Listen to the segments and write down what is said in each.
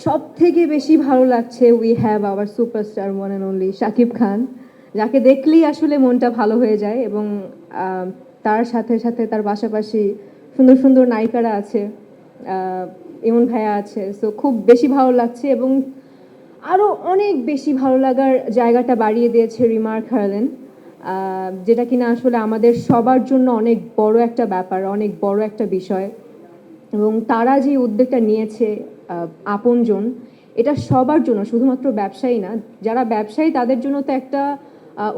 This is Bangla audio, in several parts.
সবথেকে বেশি ভালো লাগছে we have our superstar one and only Shakib Khan, যাকে দেখলেই আসলে মনটা ভালো হয়ে যায়। এবং তার সাথে সাথে তার পাশাপাশি সুন্দর সুন্দর নায়িকারা আছে, ইমন ভাইয়া আছে। সো খুব বেশি ভালো লাগছে। এবং আরও অনেক বেশি ভালো লাগার জায়গাটা বাড়িয়ে দিয়েছে রিমার্ক হারলেন, যেটা কিনা আসলে আমাদের সবার জন্য অনেক বড় একটা ব্যাপার, অনেক বড় একটা বিষয়। এবং তারা যে উদ্যোগটা নিয়েছে আপনজন, এটা সবার জন্য, শুধুমাত্র ব্যবসায়ী না, যারা ব্যবসায়ী তাদের জন্য তো একটা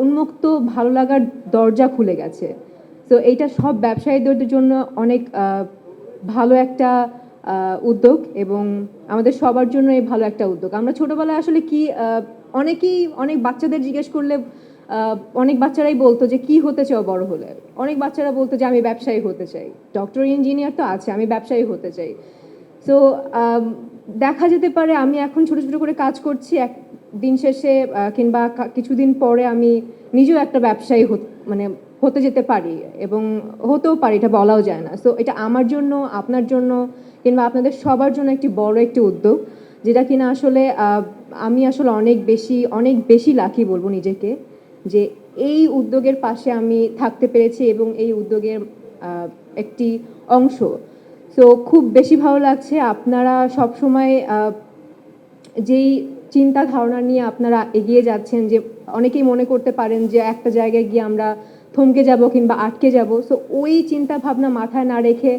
উন্মুক্ত ভালো লাগার দরজা খুলে গেছে। তো এইটা সব ব্যবসায়ীদের জন্য অনেক ভালো একটা উদ্যোগ, এবং আমাদের সবার জন্য এই ভালো একটা উদ্যোগ। আমরা ছোটোবেলায় আসলে কি অনেক বাচ্চাদের জিজ্ঞেস করলে অনেক বাচ্চারাই বলতো যে কি হতে চাও বড় হলে। অনেক বাচ্চারা বলতো যে আমি ব্যবসায়ী হতে চাই, ডক্টর ইঞ্জিনিয়ার তো আছে, আমি ব্যবসায়ী হতে চাই। সো দেখা যেতে পারে আমি এখন ছোট ছোট করে কাজ করছি, এক দিন শেষে কিংবা কিছুদিন পরে আমি নিজেও একটা ব্যবসায়ী মানে হতে যেতে পারি, এবং হতেও পারি, এটা বলাও যায় না। সো এটা আমার জন্য, আপনার জন্য, কিংবা আপনাদের সবার জন্য একটি বড় একটি উদ্যোগ, যেটা কিনা আসলে আমি আসলে অনেক বেশি লাকি বলবো নিজেকে, যে এই উদ্যোগের পাশে আমি থাকতে পেরেছি এবং এই উদ্যোগের একটি অংশ। সো খুব বেশি ভালো লাগছে। আপনারা সবসময় যেই চিন্তা ধারণা নিয়ে আপনারা এগিয়ে যাচ্ছেন, যে অনেকেই মনে করতে পারেন যে একটা জায়গায় গিয়ে আমরা থমকে যাব কিংবা আটকে যাব। সো ওই চিন্তা ভাবনা মাথায় না রেখে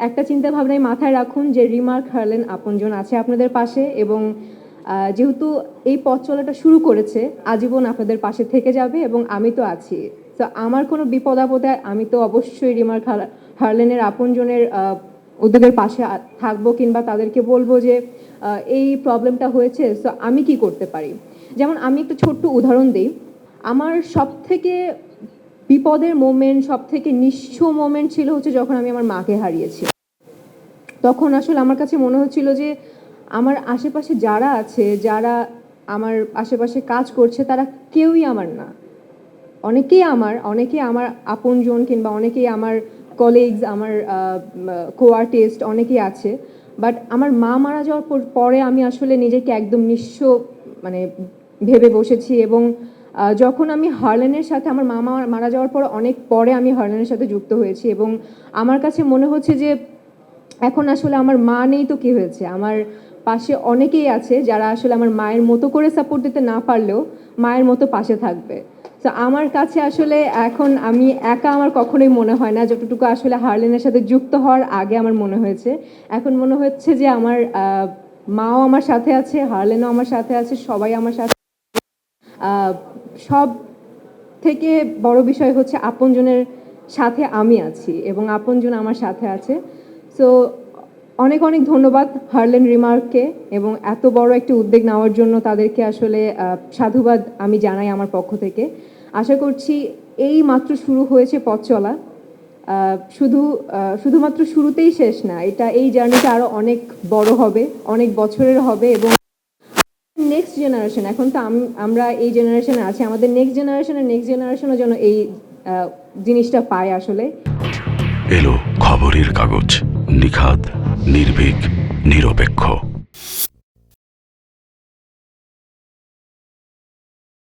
একটা চিন্তা ভাবনায় মাথায় রাখুন যে রিমার্ক হারলেন আপনজন আছে আপনাদের পাশে, এবং যেহেতু এই পথ চলাটা শুরু করেছে, আজীবন আপনাদের পাশে থেকে যাবে, এবং আমি তো আছি। তো আমার কোনো বিপদ আপদে আমি তো অবশ্যই রিমার্ক হারলেনের আপনজনের উদ্যোগের পাশে থাকবো, কিংবা তাদেরকে বলবো যে এই প্রবলেমটা হয়েছে, সো আমি কি করতে পারি। যেমন আমি একটা ছোট্ট উদাহরণ দিই। আমার সব থেকে বিপদের মোমেন্ট, সব থেকে নিঃস্ব মোমেন্ট ছিল হচ্ছে যখন আমি আমার মাকে হারিয়েছি। তখন আসলে আমার কাছে মনে হচ্ছিল যে আমার আশেপাশে যারা আছে, যারা আমার আশেপাশে কাজ করছে, তারা কেউই আমার না। অনেকেই আমার আপনজন, কিংবা অনেকেই আমার কলিগস, আমার কো-আর্টিস্ট অনেকেই আছে। বাট আমার মা মারা যাওয়ার পরে আমি আসলে নিজেকে একদম নিঃস্ব মানে ভেবে বসেছি। এবং যখন আমি হারলেনের সাথে, আমার মা মারা যাওয়ার পর অনেক পরে আমি হারলেনের সাথে যুক্ত হয়েছি, এবং আমার কাছে মনে হচ্ছে যে এখন আসলে আমার মা নেই তো কী হয়েছে, আমার পাশে অনেকেই আছে যারা আসলে আমার মায়ের মতো করে সাপোর্ট দিতে না পারলেও মায়ের মতো পাশে থাকবে। তো আমার কাছে আসলে এখন আমি একা আমার কখনোই মনে হয় না, যতটুকু আসলে হারলেনের সাথে যুক্ত হওয়ার আগে আমার মনে হয়েছে। এখন মনে হচ্ছে যে আমার মাও আমার সাথে আছে, হারলেনও আমার সাথে আছে, সবাই আমার সাথে। সব থেকে বড় বিষয় হচ্ছে আপনজনের সাথে আমি আছি, এবং আপনজন আমার সাথে আছে। সো অনেক অনেক ধন্যবাদ হারলেন রিমার্ককে, এবং এত বড় একটি উদ্যোগ নেওয়ার জন্য তাদেরকে আসলে সাধুবাদ আমি জানাই আমার পক্ষ থেকে। আশা করছি এই মাত্র শুরু হয়েছে পথ চলা, শুধুমাত্র শুরুতেই শেষ না, এই জার্নিটা আরও অনেক বড় হবে, অনেক বছরের হবে। এবং নেক্সট জেনারেশন, এখন তো আমরা এই জেনারেশনে আছি, আমাদের নেক্সট জেনারেশনও যেন এই জিনিসটা পায় আসলে। এলো খবরের কাগজ, নিখাত, নির্ভীক, নিরপেক্ষ।